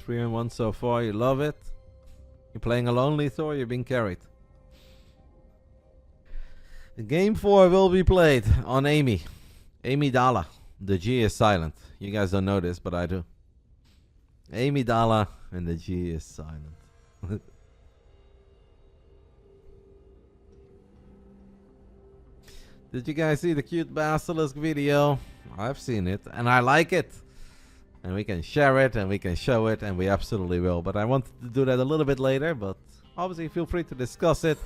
3-1 so far, you love it. You're playing alone, Lethal, or you're being carried? Game 4 will be played on Amy. Amy Dala. The G is silent. You guys don't know this, but I do. Amy Dala And the G is silent. Did you guys see the cute Basilisk video? I've seen it, and I like it. And we can share it, and we can show it, and we absolutely will. But I wanted to do that a little bit later, but obviously feel free to discuss it.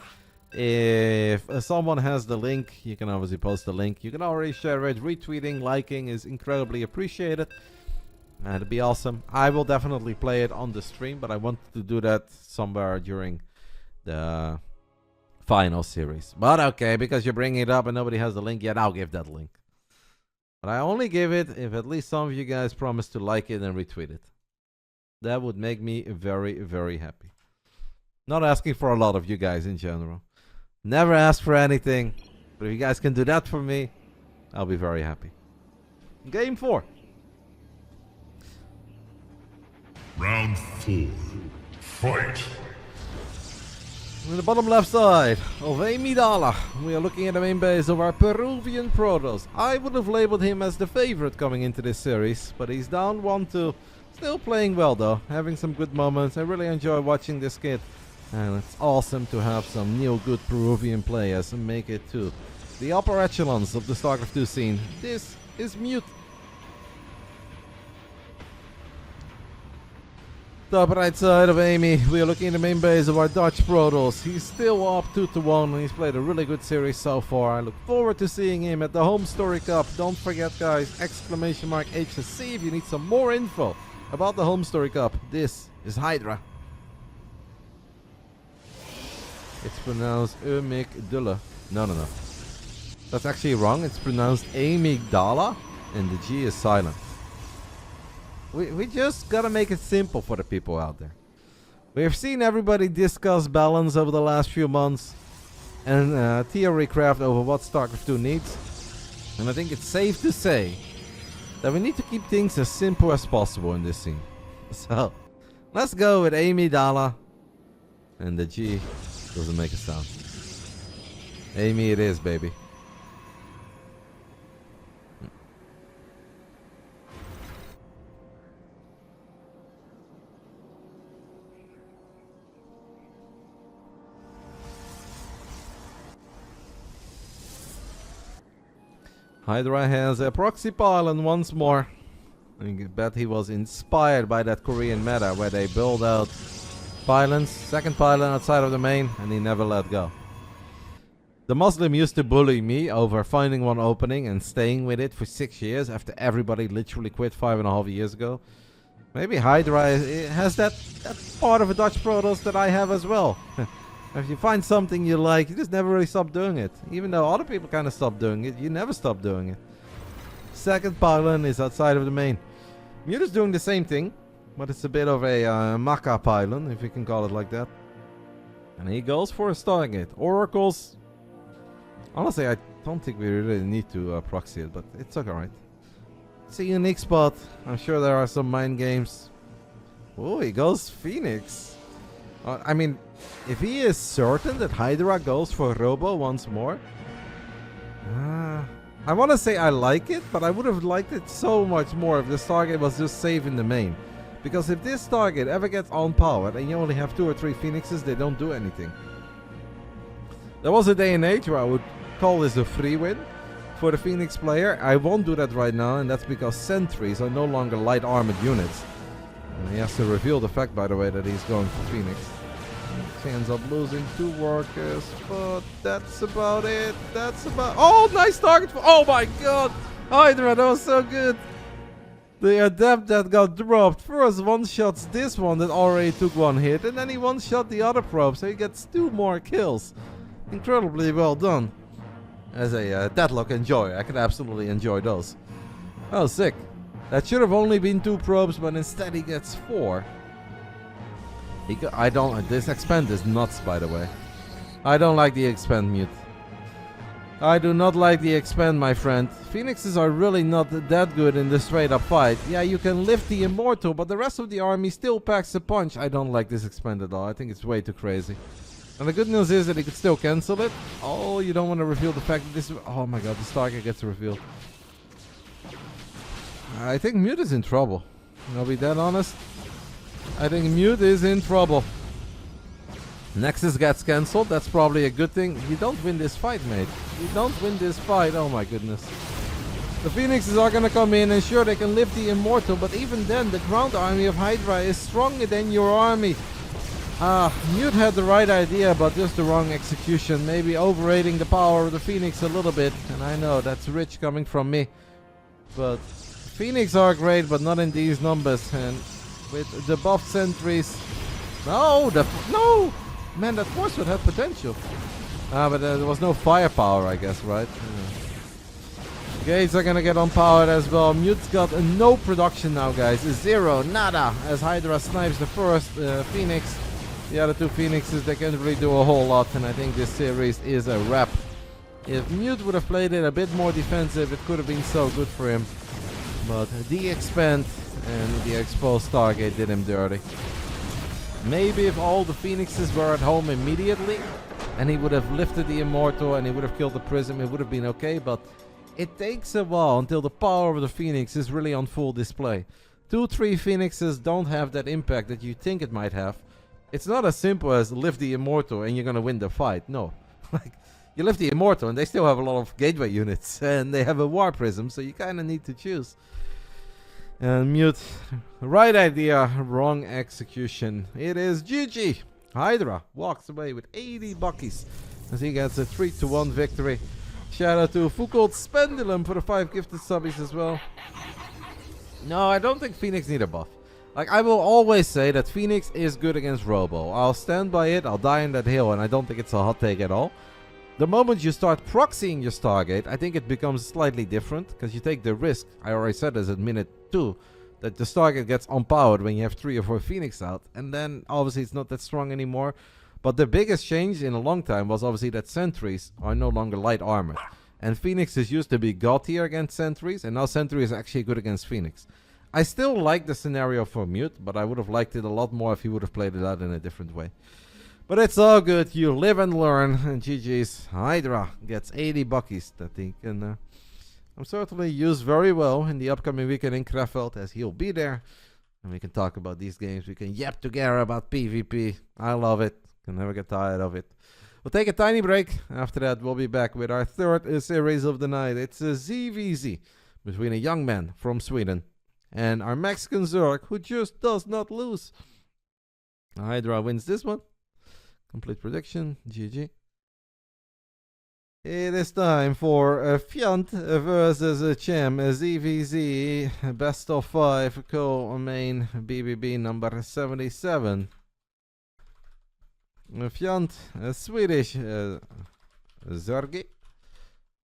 If someone has the link, you can obviously post the link. You can already share it. Retweeting, liking is incredibly appreciated. It'd be awesome. I will definitely play it on the stream, but I wanted to do that somewhere during the final series. But okay, because you're bringing it up and nobody has the link yet, I'll give that link. But I only give it if at least some of you guys promise to like it and retweet it. That would make me very, very happy. Not asking for a lot of you guys in general. Never ask for anything. But if you guys can do that for me, I'll be very happy. Game 4. Round 4. Fight! In the bottom left side of Amidala, we are looking at the main base of our Peruvian Protoss. I would have labeled him as the favorite coming into this series, but he's down 1-2. Still playing well though, having some good moments. I really enjoy watching this kid. And it's awesome to have some new good Peruvian players and make it to the upper echelons of the Starcraft 2 scene. This is Mute. Top right side of Amy, we are looking at the main base of our Dutch Protoss. He's still up 2-1 and he's played a really good series so far. I look forward to seeing him at the Home Story Cup. Don't forget guys, !HC if you need some more info about the Home Story Cup. This is HiGhDrA. It's pronounced amygdala. No. That's actually wrong. It's pronounced amygdala and the G is silent. We just gotta make it simple for the people out there. We've seen everybody discuss balance over the last few months and theory craft over what StarCraft 2 needs. And I think it's safe to say that we need to keep things as simple as possible in this scene. So, let's go with Amygdala. And the G doesn't make a sound. Amy it is, baby. HiGhDrA has a proxy pylon once more. I bet he was inspired by that Korean meta where they build out pylons, second pylon outside of the main, and he never let go. DeMusliM used to bully me over finding one opening and staying with it for 6 years after everybody literally quit 5.5 years ago. Maybe HiGhDrA has that part of a Dutch Protoss that I have as well. If you find something you like, you just never really stop doing it. Even though other people kind of stop doing it, you never stop doing it. Second pylon is outside of the main. Mute is doing the same thing, but it's a bit of a Maka pylon, if you can call it like that. And he goes for a Stargate. Oracles. Honestly, I don't think we really need to proxy it, but it's alright. It's a unique spot. I'm sure there are some mind games. Oh, he goes Phoenix. I mean, if he is certain that HiGhDrA goes for Robo once more, I want to say I like it, but I would have liked it so much more if this target was just safe in the main. Because if this target ever gets on-powered and you only have 2 or 3 Phoenixes, they don't do anything. There was a day and age where I would call this a free win for the Phoenix player. I won't do that right now, and that's because sentries are no longer light armored units. And he has to reveal the fact, by the way, that he's going for Phoenix. He ends up losing 2 workers, but that's about it. Oh, nice target for... Oh my god! HiGhDrA, that was so good! The adept that got dropped first one-shots this one that already took 1 hit, and then he one-shot the other probe, so he gets 2 more kills. Incredibly well done. As a deadlock enjoyer, I can absolutely enjoy those. Oh, sick. That should have only been 2 probes, but instead he gets 4. This expand is nuts, by the way. I don't like the expand, Mute. I do not like the expand, my friend. Phoenixes are really not that good in the straight up fight. Yeah, you can lift the Immortal, but the rest of the army still packs a punch. I don't like this expand at all. I think it's way too crazy. And the good news is that he could still cancel it. Oh, you don't want to reveal the fact that this... Oh my god, this target gets revealed. I think Mute is in trouble. I'll be dead honest. I think Mute is in trouble. Nexus gets cancelled. That's probably a good thing. You don't win this fight, mate. You don't win this fight. Oh my goodness. The Phoenixes are gonna come in, and sure, they can lift the Immortal, but even then, the ground army of HiGhDrA is stronger than your army. Mute had the right idea, but just the wrong execution. Maybe overrating the power of the Phoenix a little bit, and I know that's rich coming from me. But Phoenix are great, but not in these numbers, and with the buffed sentries... No! No! Man, that force would have potential. But there was no firepower, I guess, right? Yeah. Gates are gonna get unpowered as well. Mute's got no production now, guys. Zero, nada, as HiGhDrA snipes the first Phoenix. The other two Phoenixes, they can't really do a whole lot, and I think this series is a wrap. If Mute would have played it a bit more defensive, it could have been so good for him. But the expand and the exposed Stargate did him dirty. Maybe if all the Phoenixes were at home immediately, and he would have lifted the Immortal and he would have killed the Prism, it would have been okay, but it takes a while until the power of the Phoenix is really on full display. 2-3 Phoenixes don't have that impact that you think it might have. It's not as simple as lift the Immortal and you're gonna win the fight. No. Like, you lift the Immortal and they still have a lot of gateway units and they have a War Prism, so you kinda need to choose. And Mute, right idea, wrong execution. It is GG. HiGhDrA walks away with 80 buckies as he gets a 3-1 victory. Shout out to Foucault's Pendulum for the 5 gifted subbies as well. No, I don't think Phoenix need a buff. Like, I will always say that Phoenix is good against Robo. I'll stand by it, I'll die on that hill, and I don't think it's a hot take at all. The moment you start proxying your Stargate, I think it becomes slightly different, because you take the risk, I already said this at minute 2, that the Stargate gets unpowered when you have 3 or 4 Phoenix out, and then obviously it's not that strong anymore. But the biggest change in a long time was obviously that sentries are no longer light armored. And Phoenixes used to be god tier against sentries, and now sentry is actually good against Phoenix. I still like the scenario for Mute, but I would have liked it a lot more if he would have played it out in a different way. But it's all good, you live and learn, and GG's. HiGhDrA gets 80 buckies that he can certainly use very well in the upcoming weekend in Krefeld, as he'll be there. And we can talk about these games, we can yap together about PvP. I love it. Can never get tired of it. We'll take a tiny break. After that, we'll be back with our third series of the night. It's a ZVZ between a young man from Sweden and our Mexican Zerg, who just does not lose. HiGhDrA wins this one. Complete prediction. GG. It is time for a Fjant versus a Chem, a ZVZ, best of 5, co-main BBB number 77. Fjant, a Swedish Zergi,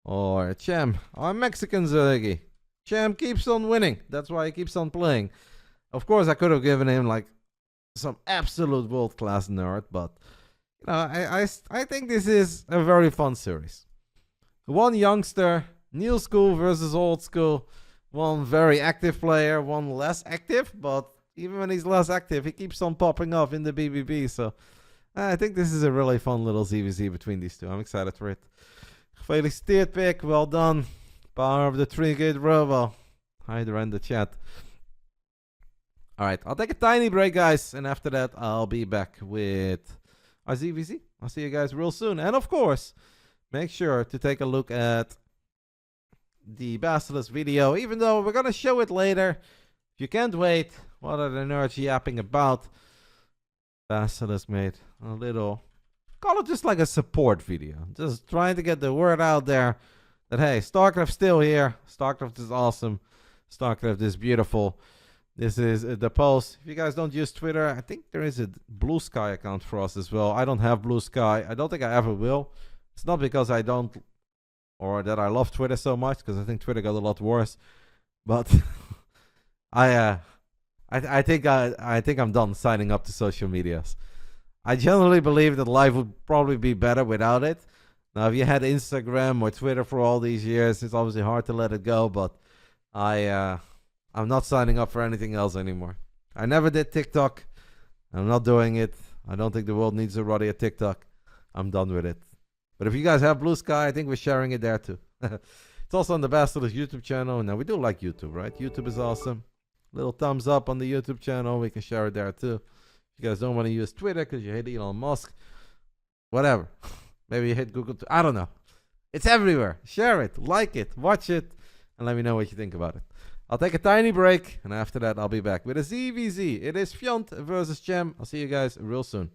or Chem, a Mexican Zergi. Chem keeps on winning, that's why he keeps on playing. Of course, I could have given him like some absolute world-class nerd, but you know, I think this is a very fun series. One youngster, new school versus old school, one very active player, one less active, but even when he's less active, he keeps on popping up in the BBB, so I think this is a really fun little ZVZ between these two. I'm excited for it. Gefeliciteerd, pick. Well done. Power of the 3-gate Robo. HiGhDrA in the chat. Alright, I'll take a tiny break, guys. And after that, I'll be back with our ZVZ. I'll see you guys real soon. And of course, make sure to take a look at the Basilisk video. Even though we're going to show it later. If you can't wait, what are the nerds yapping about? Basilisk made a little, call it just like a support video. Just trying to get the word out there that, hey, Starcraft's still here. Starcraft is awesome. Starcraft is beautiful. This is the post. If you guys don't use Twitter, I think there is a Blue Sky account for us as well. I don't have Blue Sky. I don't think I ever will. It's not because I don't, or that I love Twitter so much, because I think Twitter got a lot worse. But I think I'm done signing up to social medias. I generally believe that life would probably be better without it. Now, if you had Instagram or Twitter for all these years, it's obviously hard to let it go. But I'm not signing up for anything else anymore. I never did TikTok. I'm not doing it. I don't think the world needs a Roddy at TikTok. I'm done with it. But if you guys have Blue Sky, I think we're sharing it there too. It's also on the Basilisk YouTube channel. Now, we do like YouTube, right? YouTube is awesome. Little thumbs up on the YouTube channel. We can share it there too. If you guys don't want to use Twitter because you hate Elon Musk, whatever. Maybe you hate Google too. I don't know. It's everywhere. Share it, like it, watch it, and let me know what you think about it. I'll take a tiny break, and after that, I'll be back with a ZVZ. It is Fjont versus Chem. I'll see you guys real soon.